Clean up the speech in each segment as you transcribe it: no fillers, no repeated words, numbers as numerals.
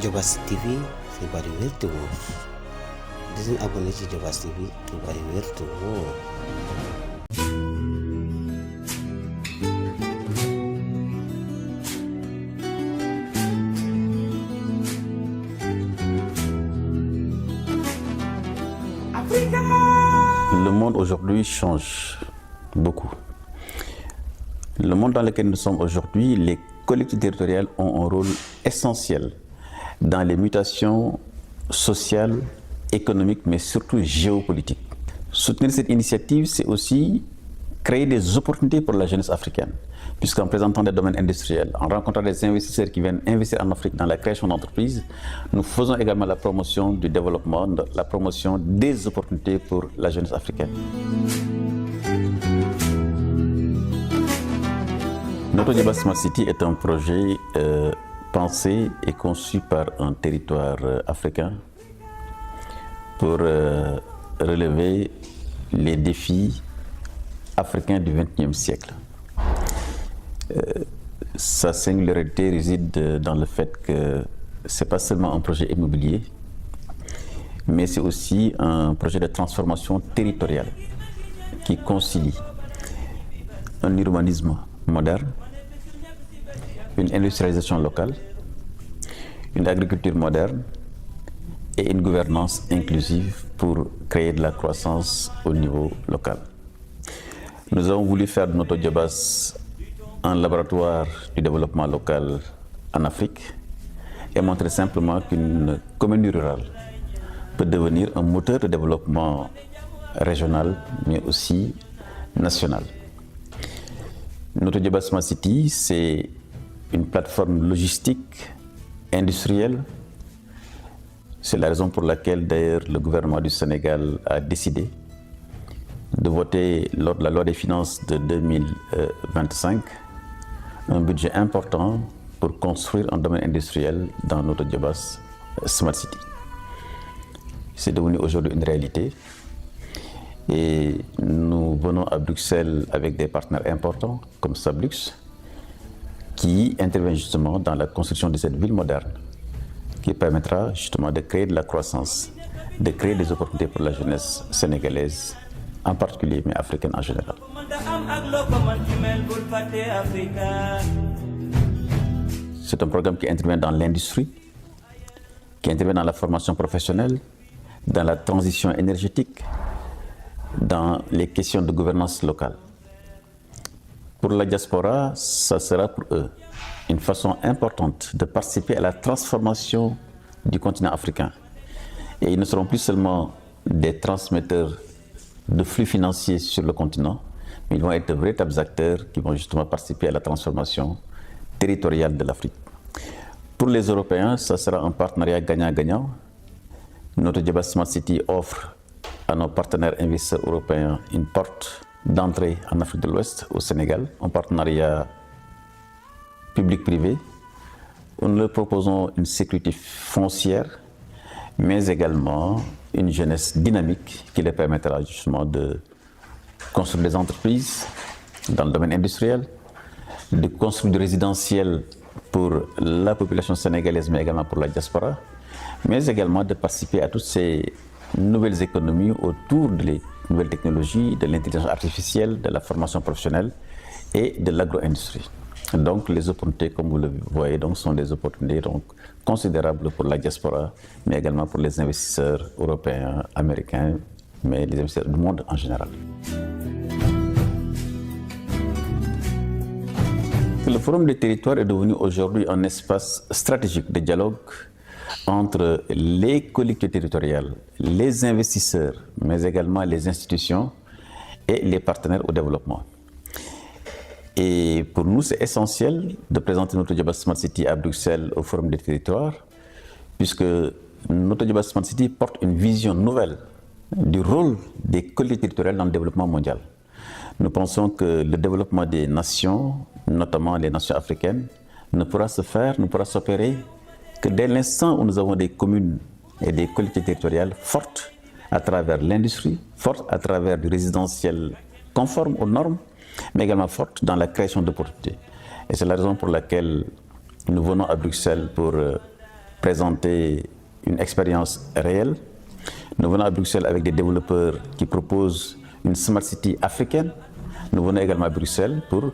Diobass TV xibaar yu wér te wóor di leen abonné ci Diobass TV xibaar yu wér te wóor. Le monde aujourd'hui change beaucoup. Le monde dans lequel nous sommes aujourd'hui, les collectivités territoriales ont un rôle essentiel dans les mutations sociales, économiques, mais surtout géopolitiques. Soutenir cette initiative, c'est aussi créer des opportunités pour la jeunesse africaine, puisqu'en présentant des domaines industriels, en rencontrant des investisseurs qui viennent investir en Afrique dans la création d'entreprises, nous faisons également la promotion du développement, la promotion des opportunités pour la jeunesse africaine. Notre Diobass Smart City est un projet pensé et conçu par un territoire africain pour relever les défis africains du XXIe siècle. Sa singularité réside dans le fait que ce n'est pas seulement un projet immobilier, mais c'est aussi un projet de transformation territoriale qui concilie un urbanisme moderne, une industrialisation locale, une agriculture moderne et une gouvernance inclusive pour créer de la croissance au niveau local. Nous avons voulu faire de notre Diobass un laboratoire du développement local en Afrique et montrer simplement qu'une commune rurale peut devenir un moteur de développement régional mais aussi national. Notre Diobass Smart City, c'est une plateforme logistique, industrielle. C'est la raison pour laquelle d'ailleurs le gouvernement du Sénégal a décidé de voter lors de la loi des finances de 2025 un budget important pour construire un domaine industriel dans notre Diobass Smart City. C'est devenu aujourd'hui une réalité et nous venons à Bruxelles avec des partenaires importants comme Sablux qui intervient justement dans la construction de cette ville moderne qui permettra justement de créer de la croissance, de créer des opportunités pour la jeunesse sénégalaise en particulier, mais africaine en général. C'est un programme qui intervient dans l'industrie, qui intervient dans la formation professionnelle, dans la transition énergétique, dans les questions de gouvernance locale. Pour la diaspora, ça sera pour eux une façon importante de participer à la transformation du continent africain. Et ils ne seront plus seulement des transmetteurs de flux financiers sur le continent, mais ils vont être de véritables acteurs qui vont justement participer à la transformation territoriale de l'Afrique. Pour les Européens, ça sera un partenariat gagnant-gagnant. Notre Diobass Smart City offre à nos partenaires investisseurs européens une porte d'entrée en Afrique de l'Ouest, au Sénégal, un partenariat public-privé. Nous leur proposons une sécurité foncière, mais également une jeunesse dynamique qui leur permettra justement de construire des entreprises dans le domaine industriel, de construire du résidentiel pour la population sénégalaise, mais également pour la diaspora, mais également de participer à toutes ces nouvelles économies autour des nouvelles technologies, de l'intelligence artificielle, de la formation professionnelle et de l'agro-industrie. Donc les opportunités, comme vous le voyez, donc, sont des opportunités donc, considérables pour la diaspora, mais également pour les investisseurs européens, américains, mais les investisseurs du monde en général. Le Forum des territoires est devenu aujourd'hui un espace stratégique de dialogue entre les collectivités territoriales, les investisseurs, mais également les institutions et les partenaires au développement. Et pour nous, c'est essentiel de présenter notre Diobass Smart City à Bruxelles au Forum des territoires, puisque notre Diobass Smart City porte une vision nouvelle du rôle des collectivités territoriales dans le développement mondial. Nous pensons que le développement des nations, notamment les nations africaines, ne pourra se faire, ne pourra s'opérer que dès l'instant où nous avons des communes et des collectivités territoriales fortes à travers l'industrie, fortes à travers du résidentiel conforme aux normes, mais également fortes dans la création d'opportunités. Et c'est la raison pour laquelle nous venons à Bruxelles pour présenter une expérience réelle. Nous venons à Bruxelles avec des développeurs qui proposent une Smart City africaine. Nous venons également à Bruxelles pour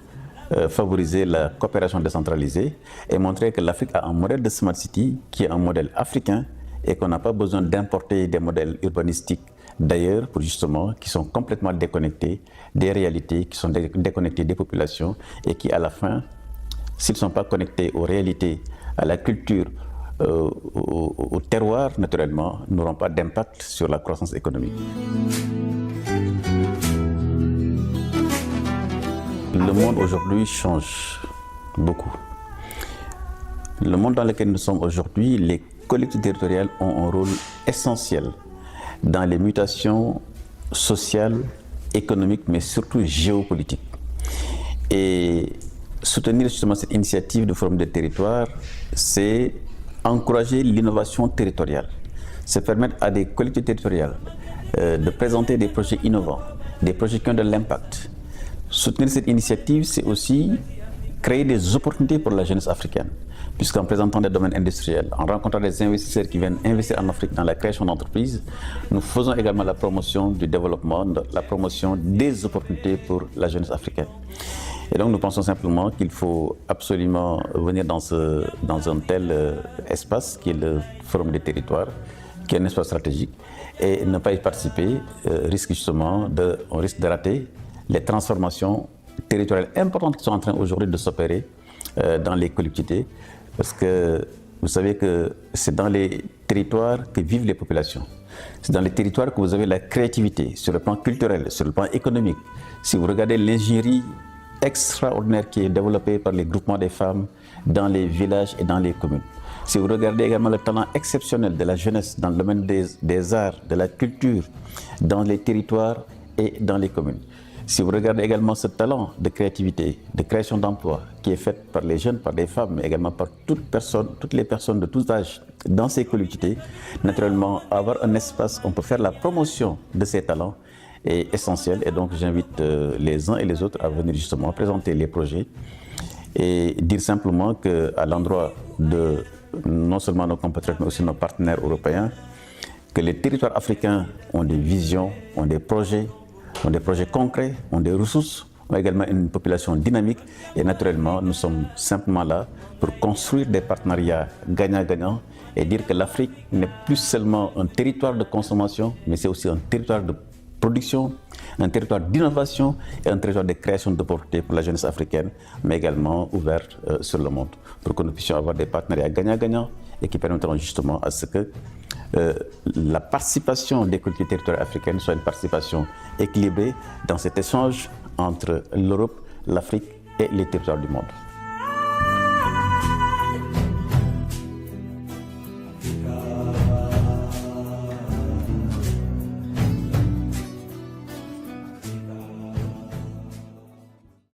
favoriser la coopération décentralisée et montrer que l'Afrique a un modèle de Smart City qui est un modèle africain et qu'on n'a pas besoin d'importer des modèles urbanistiques d'ailleurs, pour justement, qui sont complètement déconnectés des réalités, qui sont déconnectés des populations et qui, à la fin, s'ils ne sont pas connectés aux réalités, à la culture, au terroir, naturellement, n'auront pas d'impact sur la croissance économique. Le monde aujourd'hui change beaucoup. Le monde dans lequel nous sommes aujourd'hui, les collectivités territoriales ont un rôle essentiel dans les mutations sociales, économiques, mais surtout géopolitiques. Et soutenir justement cette initiative de Forum des territoires, c'est encourager l'innovation territoriale. C'est permettre à des collectivités territoriales de présenter des projets innovants, des projets qui ont de l'impact. Soutenir cette initiative, c'est aussi créer des opportunités pour la jeunesse africaine, puisqu'en présentant des domaines industriels, en rencontrant des investisseurs qui viennent investir en Afrique dans la création d'entreprises, nous faisons également la promotion du développement, la promotion des opportunités pour la jeunesse africaine. Et donc nous pensons simplement qu'il faut absolument venir dans un tel espace qui est le Forum des territoires, qui est un espace stratégique, et ne pas y participer risque justement on risque de rater les transformations territoriales importantes qui sont en train aujourd'hui de s'opérer dans les collectivités, parce que vous savez que c'est dans les territoires que vivent les populations. C'est dans les territoires que vous avez la créativité, sur le plan culturel, sur le plan économique. Si vous regardez l'ingénierie extraordinaire qui est développée par les groupements des femmes dans les villages et dans les communes. Si vous regardez également le talent exceptionnel de la jeunesse dans le domaine des arts, de la culture, dans les territoires et dans les communes. Si vous regardez également ce talent de créativité, de création d'emplois qui est fait par les jeunes, par les femmes, mais également par toutes les personnes de tous âges dans ces collectivités, naturellement, avoir un espace où on peut faire la promotion de ces talents est essentiel. Et donc, j'invite les uns et les autres à venir justement présenter les projets et dire simplement qu'à l'endroit de non seulement nos compatriotes, mais aussi nos partenaires européens, que les territoires africains ont des visions, ont des projets concrets, ont des ressources, ont également une population dynamique et naturellement nous sommes simplement là pour construire des partenariats gagnant-gagnant et dire que l'Afrique n'est plus seulement un territoire de consommation, mais c'est aussi un territoire de production, un territoire d'innovation et un territoire de création d'opportunités pour la jeunesse africaine, mais également ouvert sur le monde, pour que nous puissions avoir des partenariats gagnant-gagnant et qui permettront justement à ce que la participation des collectivités territoriales africaines soit une participation équilibrée dans cet échange entre l'Europe, l'Afrique et les territoires du monde.